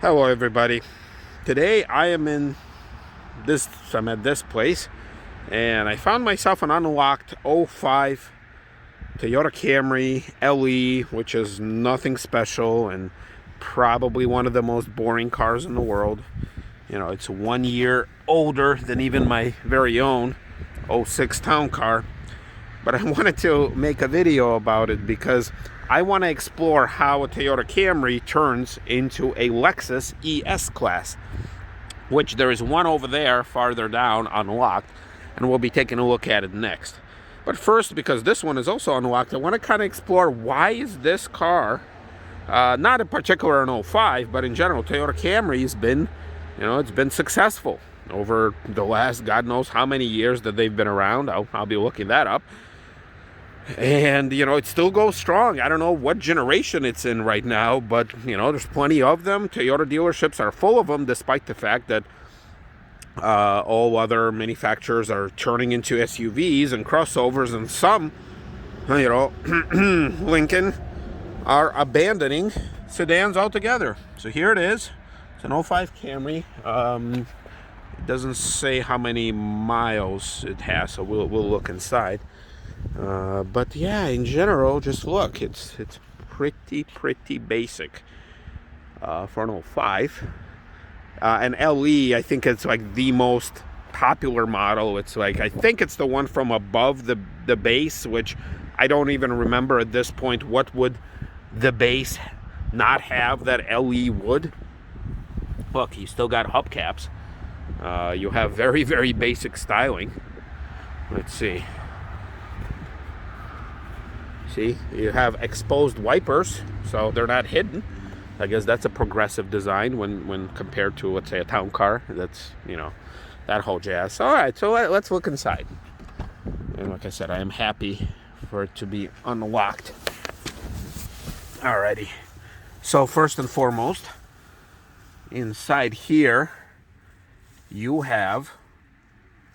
Hello everybody. Today I'm at this place and I found myself an unlocked '05 Toyota Camry LE, which is nothing special and probably one of the most boring cars in the world. You know, it's 1 year older than even my very own '06 town car. But I wanted to make a video about it because I want to explore how a Toyota Camry turns into a Lexus ES class, which there is one over there farther down unlocked, and we'll be taking a look at it next. But first, because this one is also unlocked, I want to kind of explore why is this car, not in particular an '05, but in general, Toyota Camry has been, it's been successful over the last God knows how many years that they've been around. I'll be looking that up. And, it still goes strong. I don't know what generation it's in right now, but, there's plenty of them. Toyota dealerships are full of them, despite the fact that all other manufacturers are turning into SUVs and crossovers, and some, Lincoln, are abandoning sedans altogether. So here it is. It's an '05 Camry. It doesn't say how many miles it has, so we'll look inside. But yeah, in general, just look, it's pretty basic for an '05. An LE, I think it's like the most popular model. It's like, I think it's the one from above the base, which I don't even remember at this point what would the base not have that LE would. Look, you still got hubcaps. You have very basic styling. Let's see. See, you have exposed wipers, so they're not hidden. I guess that's a progressive design when compared to, let's say, a town car. That's, that whole jazz. All right, so let's look inside. And like I said, I am happy for it to be unlocked. Alrighty. So first and foremost, inside here, you have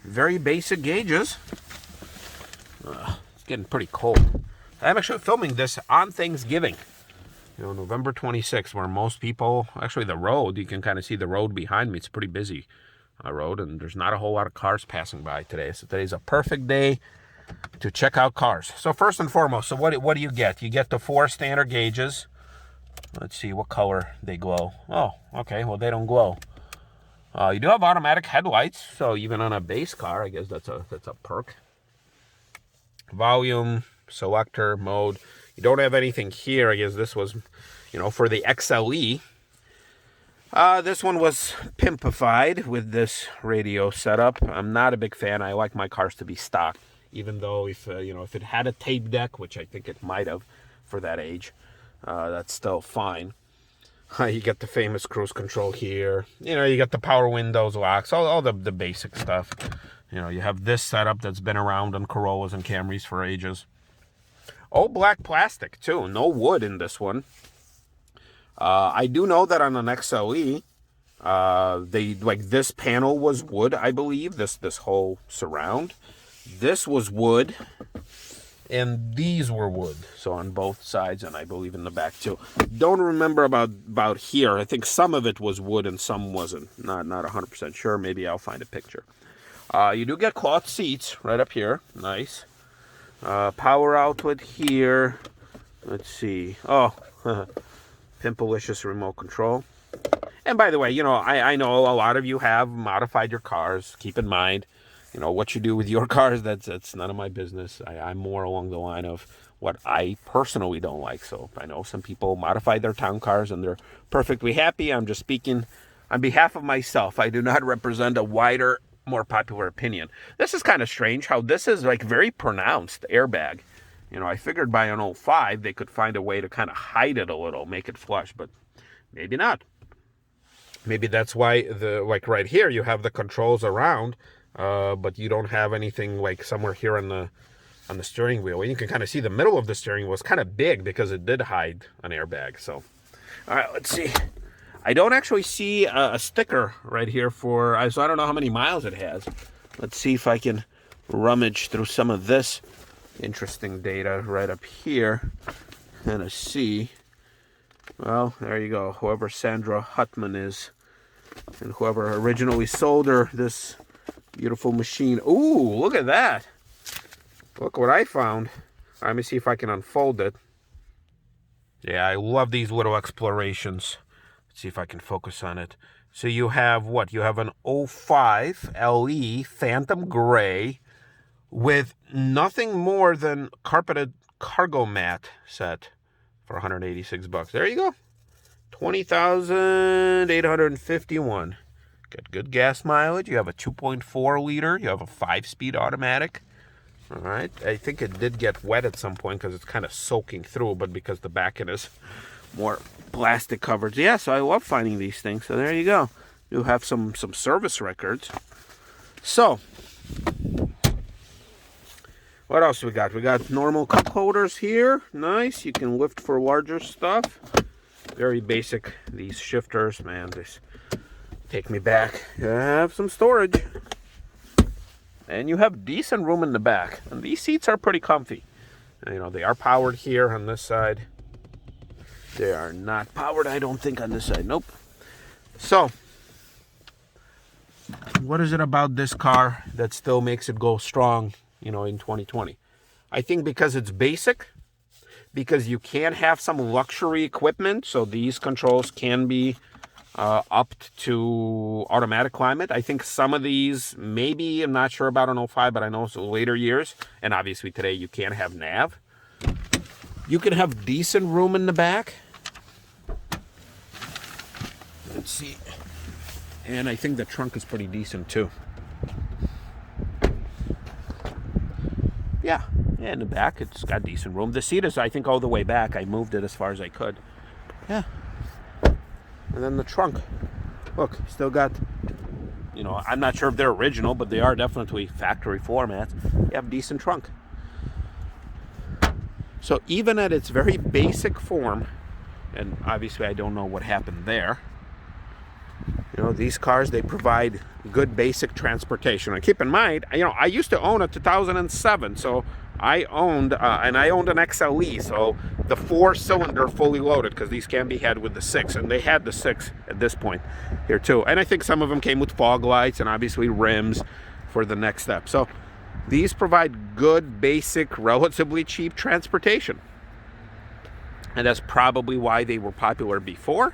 very basic gauges. It's getting pretty cold. I'm actually filming this on Thanksgiving, November 26th, where most people, actually the road, you can kind of see the road behind me. It's a pretty busy road, and there's not a whole lot of cars passing by today. So today's a perfect day to check out cars. So first and foremost, so what do you get? You get the 4 standard gauges. Let's see what color they glow. Oh, okay, well, they don't glow. You do have automatic headlights, so even on a base car, I guess that's a perk. Volume, selector, mode. You don't have anything here. I guess this was, for the XLE. This one was pimpified with this radio setup. I'm not a big fan. I like my cars to be stock, even though if it had a tape deck, which I think it might have for that age, that's still fine. You get the famous cruise control here. You got the power windows, locks, all the basic stuff. You have this setup that's been around on Corollas and Camrys for ages. All black plastic too, no wood in this one. I do know that on an XLE, this panel was wood, I believe. This whole surround, this was wood, and these were wood. So on both sides, and I believe in the back too. Don't remember about here. I think some of it was wood and some wasn't. Not 100% sure. Maybe I'll find a picture. You do get cloth seats right up here. Nice. Power outlet here. Let's see. Oh, Pimpalicious remote control. And by the way, I know a lot of you have modified your cars. Keep in mind, what you do with your cars, that's none of my business. I'm more along the line of what I personally don't like. So I know some people modify their town cars and they're perfectly happy. I'm just speaking on behalf of myself. I do not represent a wider, more popular opinion. This is kind of strange how this is like very pronounced airbag. I figured by an '05 they could find a way to kind of hide it a little, make it flush, but maybe not. Maybe that's why right here you have the controls around, but you don't have anything like somewhere here on the steering wheel. And you can kind of see the middle of the steering wheel is kind of big because it did hide an airbag. So, all right, let's see. I don't actually see a sticker right here so I don't know how many miles it has. Let's see if I can rummage through some of this interesting data right up here and see Well, there you go. Whoever Sandra Hutman is, and whoever originally sold her this beautiful machine. Ooh, look at that. Look what I found. Let me see if I can unfold it. Yeah, I love these little explorations. Let's see if I can focus on it. So you have what? You have an 05 LE Phantom Gray with nothing more than carpeted cargo mat set for 186 bucks. There you go. 20,851. Got good gas mileage. You have a 2.4 liter. You have a 5-speed automatic. All right. I think it did get wet at some point because it's kind of soaking through, but because the back end is more plastic covered. Yeah, so I love finding these things. So there you go. You have some service records. So, what else we got? We got normal cup holders here. Nice. You can lift for larger stuff. Very basic. These shifters, man, this take me back. You have some storage. And you have decent room in the back. And these seats are pretty comfy. You know, they are powered here on this side. They are not powered, I don't think, on this side. Nope. So, what is it about this car that still makes it go strong, you know, in 2020? I think because it's basic, because you can have some luxury equipment, so these controls can be upped to automatic climate. I think some of these, maybe, I'm not sure about an 05, but I know so later years, and obviously today you can't have nav. You can have decent room in the back. Let's see. And I think the trunk is pretty decent too. Yeah, in the back it's got decent room. The seat is, I think, all the way back. I moved it as far as I could. Yeah. And then the trunk. Look, still got, you know, I'm not sure if they're original, but they are definitely factory formats. You have decent trunk. So even at its very basic form, and obviously I don't know what happened there, you know, these cars, they provide good basic transportation. And keep in mind, you know, I used to own a 2007, so I owned, an XLE, so the 4-cylinder fully loaded, because these can be had with the 6, and they had the 6 at this point here too. And I think some of them came with fog lights and obviously rims for the next step. So these provide good, basic, relatively cheap transportation. And that's probably why they were popular before,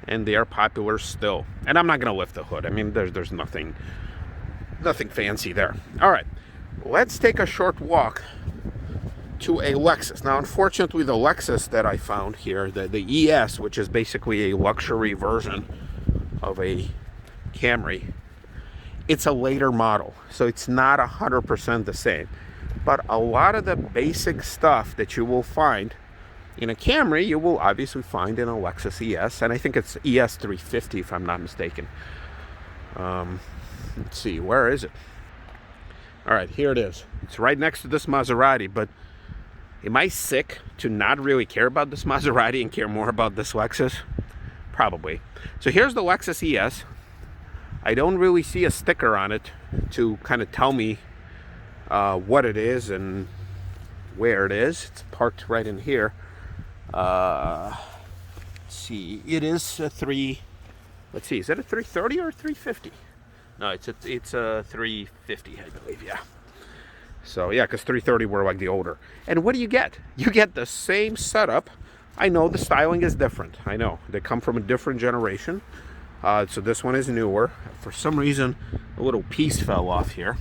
and they are popular still. And I'm not going to lift the hood. I mean, there's nothing fancy there. All right, let's take a short walk to a Lexus. Now, unfortunately, the Lexus that I found here, the ES, which is basically a luxury version of a Camry, it's a later model, so it's not 100% the same. But a lot of the basic stuff that you will find in a Camry, you will obviously find in a Lexus ES, and I think it's ES350 if I'm not mistaken. Let's see, where is it? All right, here it is. It's right next to this Maserati, but am I sick to not really care about this Maserati and care more about this Lexus? Probably. So here's the Lexus ES. I don't really see a sticker on it to kind of tell me what it is and where it is. It's parked right in here. Let's see, it is a let's see, is it a 330 or a 350? No, it's a 350, I believe, yeah. So yeah, because 330 were like the older. And what do you get? You get the same setup. I know the styling is different. I know they come from a different generation. So this one is newer. For some reason, a little piece fell off here.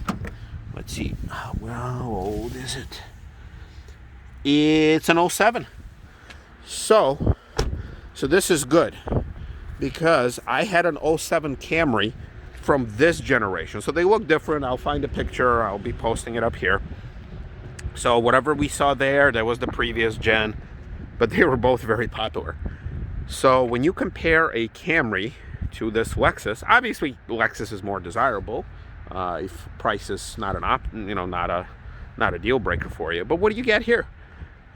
Let's see, how old is it? It's an 07. So this is good, because I had an 07 Camry from this generation. So they look different. I'll find a picture. I'll be posting it up here. So whatever we saw there, that was the previous gen, but they were both very popular. So when you compare a Camry to this Lexus, obviously Lexus is more desirable if price is not not a deal breaker for you. But what do you get here?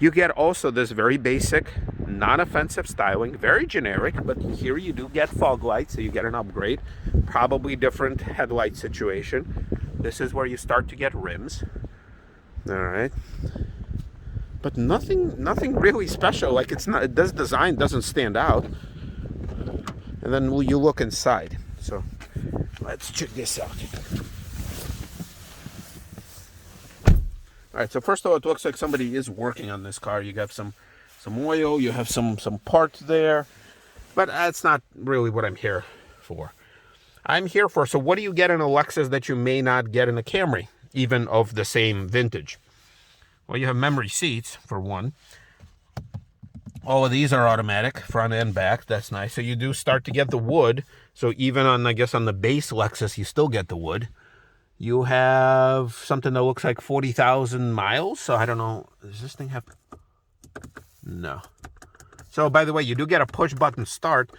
You get also this very basic, non-offensive styling, very generic, but here you do get fog lights, so you get an upgrade. Probably different headlight situation. This is where you start to get rims. All right. but nothing really special. Like it's not, this design doesn't stand out. And then you look inside. So let's check this out. All right, so first of all, it looks like somebody is working on this car. You got some oil, you have some parts there, but that's not really what I'm here for. I'm here for, so what do you get in a Lexus that you may not get in a Camry, even of the same vintage? Well, you have memory seats, for one. All of these are automatic, front and back. That's nice. So you do start to get the wood. So even on, I guess, on the base Lexus, you still get the wood. You have something that looks like 40,000 miles. So I don't know. Does this thing have... No. So, by the way, you do get a push-button start.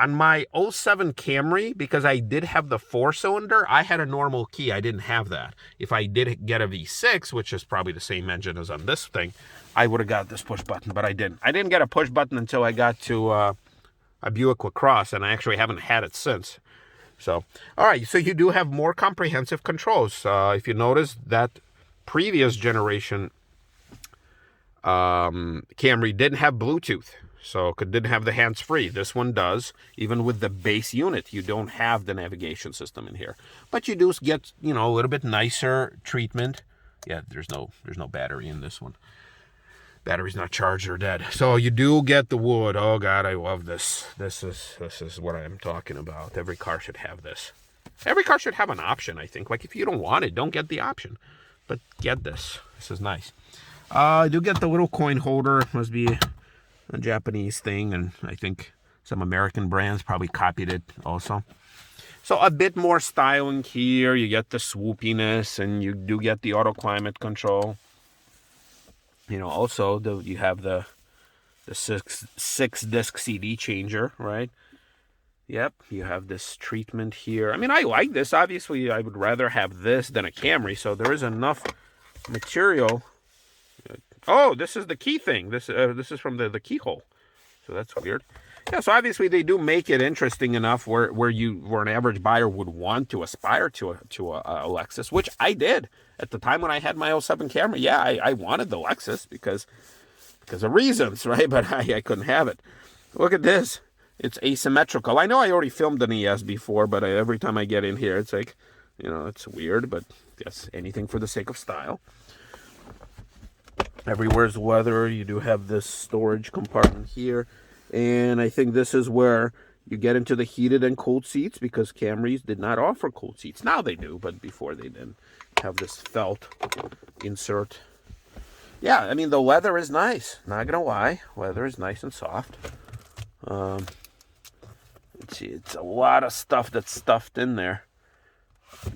On my 07 Camry, because I did have the 4-cylinder, I had a normal key. I didn't have that. If I did get a V6, which is probably the same engine as on this thing, I would have got this push button, but I didn't. I didn't get a push button until I got to a Buick LaCrosse, and I actually haven't had it since. So, all right, so you do have more comprehensive controls. If you notice, that previous generation Camry didn't have Bluetooth. So it didn't have the hands-free. This one does. Even with the base unit, you don't have the navigation system in here. But you do get, you know, a little bit nicer treatment. Yeah, there's no battery in this one. Battery's not charged or dead. So you do get the wood. Oh God, I love this. This is what I'm talking about. Every car should have this. Every car should have an option, I think. Like if you don't want it, don't get the option. But get this. This is nice. I do get the little coin holder. It must be a Japanese thing, and I think some American brands probably copied it also. So a bit more styling here. You get the swoopiness, and you do get the auto climate control. You know, also you have the six disc CD changer, right? Yep, you have this treatment here. I mean, I like this. Obviously, I would rather have this than a Camry. So there is enough material. Oh, this is the key thing. This is from the keyhole. So that's weird. Yeah, so obviously they do make it interesting enough where an average buyer would want to aspire to a Lexus, which I did at the time when I had my 07 Camry. Yeah, I wanted the Lexus because of reasons, right? But I couldn't have it. Look at this. It's asymmetrical. I know I already filmed an ES before, but every time I get in here, it's like, you know, it's weird, but yes, anything for the sake of style. Everywhere's leather. You do have this storage compartment here. And I think this is where you get into the heated and cold seats, because Camrys did not offer cold seats. Now they do, but before they didn't. Have this felt insert. Yeah, I mean, the leather is nice. Not going to lie. Leather is nice and soft. Let's see. It's a lot of stuff that's stuffed in there.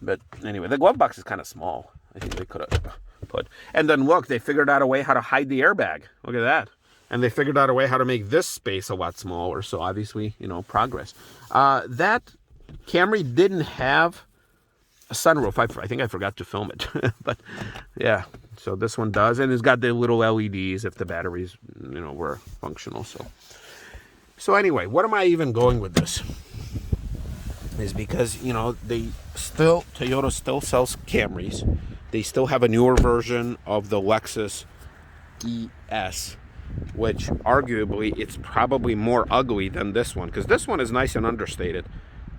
But anyway, the glove box is kind of small. I think they could have put. And then look, they figured out a way how to hide the airbag. Look at that. And they figured out a way how to make this space a lot smaller. So obviously, you know, progress. That Camry didn't have a sunroof. I think I forgot to film it. But yeah, so this one does. And it's got the little LEDs if the batteries, you know, were functional. So anyway, what am I even going with this? Is because, you know, Toyota still sells Camrys. They still have a newer version of the Lexus ES, which arguably it's probably more ugly than this one, because this one is nice and understated.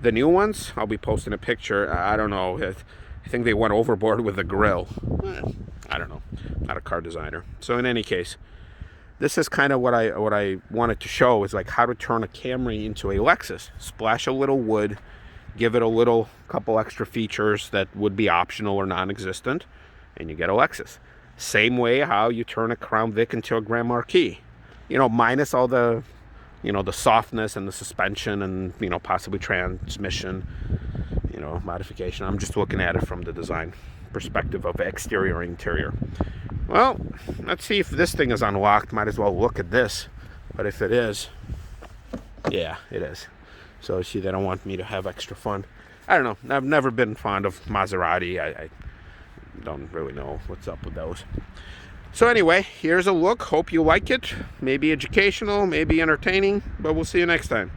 The new ones, I'll be posting a picture. I don't know. I think they went overboard with the grill. I don't know. Not a car designer. So in any case, this is kind of what I wanted to show, is like how to turn a Camry into a Lexus. Splash a little wood, give it a couple extra features that would be optional or non-existent, and you get a Lexus. Same way how you turn a Crown Vic into a Grand Marquis. You know, minus all the, you know, the softness and the suspension and, you know, possibly transmission, you know, modification. I'm just looking at it from the design perspective of exterior and interior. Well, let's see if this thing is unlocked. Might as well look at this. But if it is, yeah, it is. So see, they don't want me to have extra fun. I don't know. I've never been fond of Maserati. I don't really know what's up with those. So anyway, here's a look. Hope you like it. Maybe educational, maybe entertaining, but we'll see you next time.